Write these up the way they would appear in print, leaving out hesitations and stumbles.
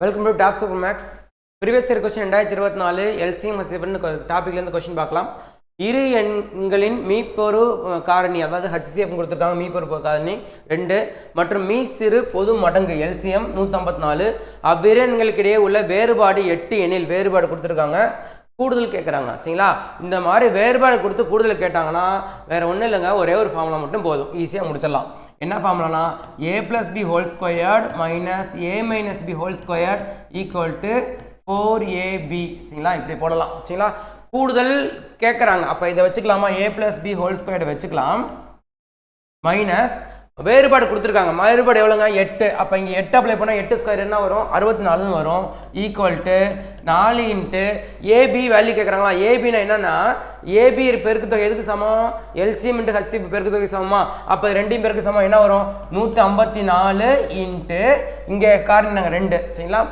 Welcome to top super maths. Previous year question 2024 LCM டாபிக்லேருந்து question பார்க்கலாம். இரு எண்களின் மீப்பொரு காரணி, அதாவது ஹச்சிஎஃப் கொடுத்துருக்காங்க. மீப்பொரு காரணி 2 மற்றும் மீ சிறு பொது மடங்கு எல்சிஎம் 154. அவ்விரு எண்களுக்கிடையே உள்ள வேறுபாடு 8 எண்ணில் வேறுபாடு கொடுத்துருக்காங்க. கூடுதல் கேட்குறாங்க. சரிங்களா? இந்த மாதிரி வேறுபாடு கொடுத்து கூடுதல் கேட்டாங்கன்னா வேறு ஒன்றும் இல்லைங்க, ஒரே ஒரு ஃபார்முலா மட்டும் போதும், ஈஸியாக முடிச்சிடலாம். என்ன ஃபார்முலானா a + b whole squared minus a - b whole squared equal to 4ab. சரிங்களா? இப்படி போடலாம். சரிங்களா? கூடுதல் கேட்குறாங்க, அப்போ இதை வச்சுக்கலாமா? a + b ஹோல் ஸ்கொயர்டு வச்சுக்கலாம். மைனஸ் வேறுபாடு கொடுத்துருக்காங்க. வேறுபாடு எவ்வளோங்க? 8. அப்போ இங்கே 8 அப்ளை பண்ணால் 8 ஸ்கொயர் என்ன வரும்? 64 வரும். Equal to 4 into AB value கேட்குறாங்களா? ஏபினா என்னன்னா ஏபி பெருக்கு தொகை எதுக்கு சமம்? எல்சிஎம் இன்ட்டு ஹச்சிஎஃப் பெருக்கு தொகை சமமா? அப்போ ரெண்டையும் பெருக்கு சமம் என்ன வரும்? 154 இன்ட்டு இங்கே காரணம் நாங்கள் 2. சரிங்களா?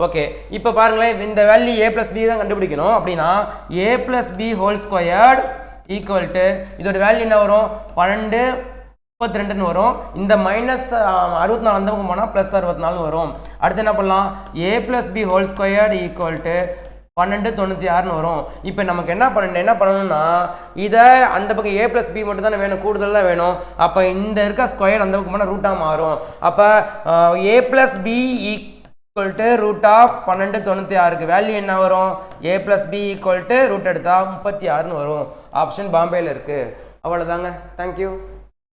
ஓகே, இப்போ பாருங்களேன், இந்த வேல்யூ a + b தான் கண்டுபிடிக்கணும். அப்படின்னா a + b whole squared equal to இதோட வேல்யூ என்ன வரும்? 12 32 வரும். இந்த மைனஸ் 64 அந்த பக்கம் போனால் ப்ளஸ் 64 வரும். அடுத்து என்ன பண்ணலாம்? a + b whole squared equal to 1296 வரும். இப்போ நமக்கு என்ன பண்ணணும்னா இதை அந்த பக்கம் a + b மட்டும் தானே வேணும், கூடுதல் தான் வேணும். அப்போ இந்த இருக்க ஸ்கொயர் அந்த பக்கம் போனால் ரூட்டாக மாறும். அப்போ a + b equal to √1296 value என்ன வரும்? a + b equal to root எடுத்தால் 36 வரும். ஆப்ஷன் பாம்பேயில் இருக்குது. அவ்வளோதாங்க. தேங்க்யூ.